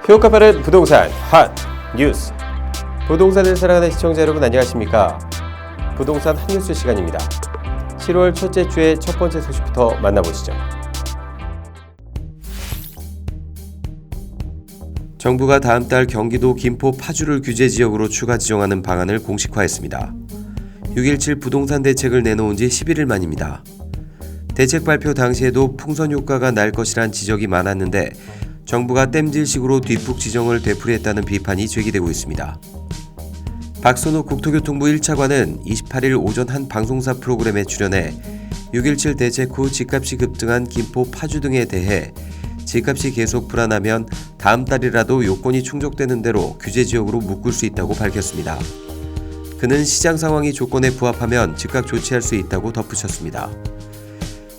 효과 빠른 부동산 핫 뉴스. 부동산을 사랑하는 시청자 여러분 안녕하십니까? 부동산 핫 뉴스 시간입니다. 7월 첫째 주의 첫 번째 소식부터 만나보시죠. 정부가 다음 달 경기도 김포 파주를 규제 지역으로 추가 지정하는 방안을 공식화했습니다. 6.17 부동산 대책을 내놓은 지 11일 만입니다. 대책 발표 당시에도 풍선 효과가 날 것이란 지적이 많았는데 정부가 땜질식으로 뒷북 지정을 되풀이했다는 비판이 제기되고 있습니다. 박선우 국토교통부 1차관은 28일 오전 한 방송사 프로그램에 출연해 6.17 대책 후 집값이 급등한 김포 파주 등에 대해 집값이 계속 불안하면 다음 달이라도 요건이 충족되는 대로 규제 지역으로 묶을 수 있다고 밝혔습니다. 그는 시장 상황이 조건에 부합하면 즉각 조치할 수 있다고 덧붙였습니다.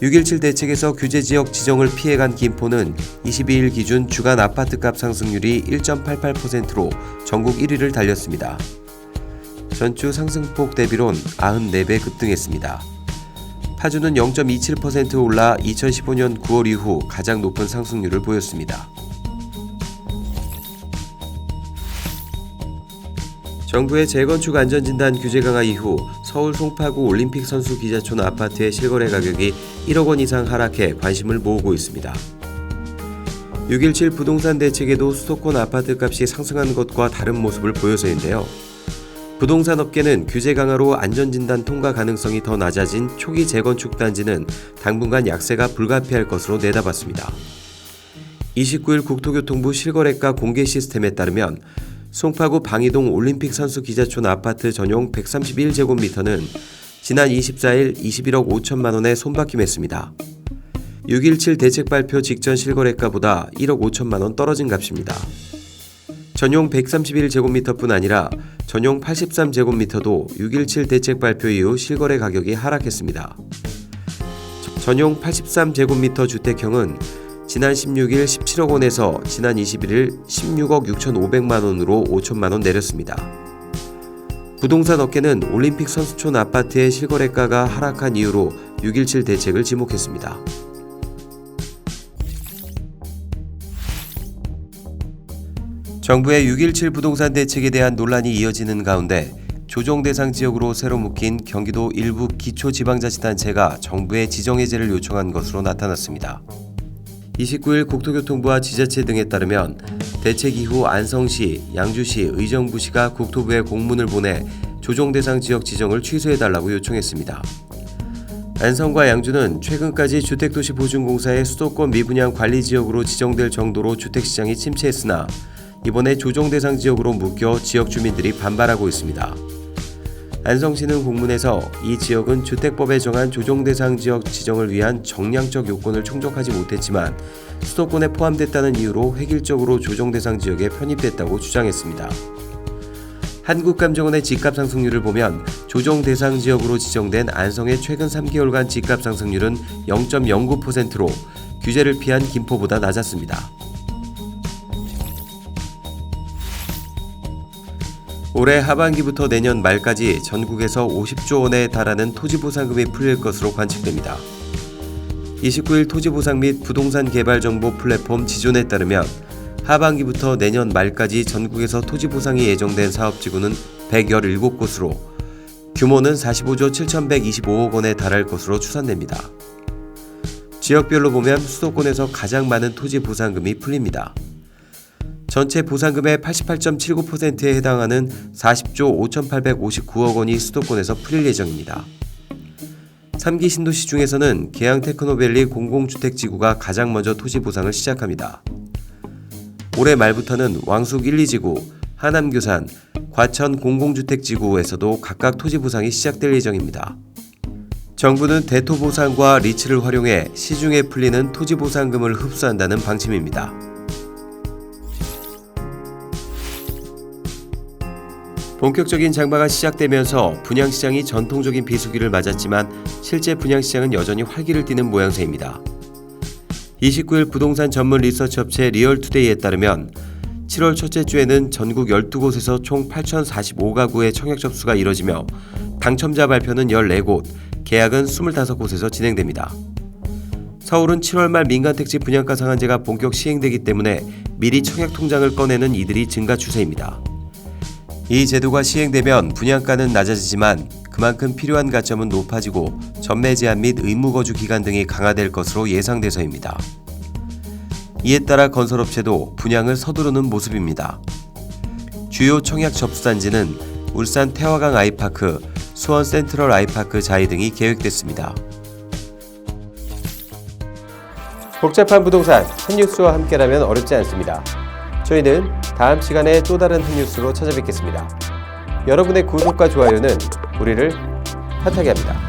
6.17 대책에서 규제 지역 지정을 피해간 김포는 22일 기준 주간 아파트값 상승률이 1.88%로 전국 1위를 달렸습니다. 전주 상승폭 대비론 94배 급등했습니다. 파주는 0.27% 올라 2015년 9월 이후 가장 높은 상승률을 보였습니다. 정부의 재건축 안전진단 규제 강화 이후 서울 송파구 올림픽 선수 기자촌 아파트의 실거래 가격이 1억 원 이상 하락해 관심을 모으고 있습니다. 6.17 부동산 대책에도 수도권 아파트 값이 상승한 것과 다른 모습을 보여서인데요. 부동산 업계는 규제 강화로 안전진단 통과 가능성이 더 낮아진 초기 재건축 단지는 당분간 약세가 불가피할 것으로 내다봤습니다. 29일 국토교통부 실거래가 공개 시스템에 따르면 송파구 방이동 올림픽 선수 기자촌 아파트 전용 131제곱미터는 지난 24일 21억 5천만 원에 손바뀜했습니다. 6.17 대책 발표 직전 실거래가보다 1억 5천만 원 떨어진 값입니다. 전용 131제곱미터뿐 아니라 전용 83제곱미터도 6.17 대책 발표 이후 실거래 가격이 하락했습니다. 전용 83제곱미터 주택형은 지난 16일 17억 원에서 지난 21일 16억 6,500만 원으로 5천만 원 내렸습니다. 부동산 업계는 올림픽 선수촌 아파트의 실거래가가 하락한 이유로 6.17 대책을 지목했습니다. 정부의 6.17 부동산 대책에 대한 논란이 이어지는 가운데 조정 대상 지역으로 새로 묶인 경기도 일부 기초지방자치단체가 정부의 지정해제를 요청한 것으로 나타났습니다. 29일 국토교통부와 지자체 등에 따르면 대책 이후 안성시, 양주시, 의정부시가 국토부에 공문을 보내 조정 대상 지역 지정을 취소해달라고 요청했습니다. 안성과 양주는 최근까지 주택도시보증공사의 수도권 미분양 관리지역으로 지정될 정도로 주택시장이 침체했으나 이번에 조정 대상 지역으로 묶여 지역 주민들이 반발하고 있습니다. 안성시는 공문에서 이 지역은 주택법에 정한 조정 대상 지역 지정을 위한 정량적 요건을 충족하지 못했지만 수도권에 포함됐다는 이유로 획일적으로 조정 대상 지역에 편입됐다고 주장했습니다. 한국감정원의 집값 상승률을 보면 조정 대상 지역으로 지정된 안성의 최근 3개월간 집값 상승률은 0.09%로 규제를 피한 김포보다 낮았습니다. 올해 하반기부터 내년 말까지 전국에서 50조 원에 달하는 토지보상금이 풀릴 것으로 관측됩니다. 29일 토지보상 및 부동산 개발 정보 플랫폼 지존에 따르면 하반기부터 내년 말까지 전국에서 토지보상이 예정된 사업지구는 117곳으로 규모는 45조 7,125억 원에 달할 것으로 추산됩니다. 지역별로 보면 수도권에서 가장 많은 토지보상금이 풀립니다. 전체 보상금의 88.79%에 해당하는 40조 5,859억 원이 수도권에서 풀릴 예정입니다. 3기 신도시 중에서는 계양 테크노밸리 공공주택지구가 가장 먼저 토지 보상을 시작합니다. 올해 말부터는 왕숙 1, 2지구, 하남교산, 과천 공공주택지구에서도 각각 토지 보상이 시작될 예정입니다. 정부는 대토보상과 리츠를 활용해 시중에 풀리는 토지 보상금을 흡수한다는 방침입니다. 본격적인 장마가 시작되면서 분양시장이 전통적인 비수기를 맞았지만 실제 분양시장은 여전히 활기를 띠는 모양새입니다. 29일 부동산 전문 리서치 업체 리얼투데이에 따르면 7월 첫째 주에는 전국 12곳에서 총 8,045가구의 청약 접수가 이뤄지며 당첨자 발표는 14곳, 계약은 25곳에서 진행됩니다. 서울은 7월 말 민간택지 분양가 상한제가 본격 시행되기 때문에 미리 청약통장을 꺼내는 이들이 증가 추세입니다. 이 제도가 시행되면 분양가는 낮아지지만 그만큼 필요한 가점은 높아지고 전매 제한 및 의무거주 기간 등이 강화될 것으로 예상돼서입니다. 이에 따라 건설업체도 분양을 서두르는 모습입니다. 주요 청약 접수단지는 울산 태화강 아이파크, 수원 센트럴 아이파크 자이 등이 계획됐습니다. 복잡한 부동산 핫뉴스와 함께라면 어렵지 않습니다. 저희는 다음 시간에 또 다른 핫뉴스로 찾아뵙겠습니다. 여러분의 구독과 좋아요는 우리를 핫하게 합니다.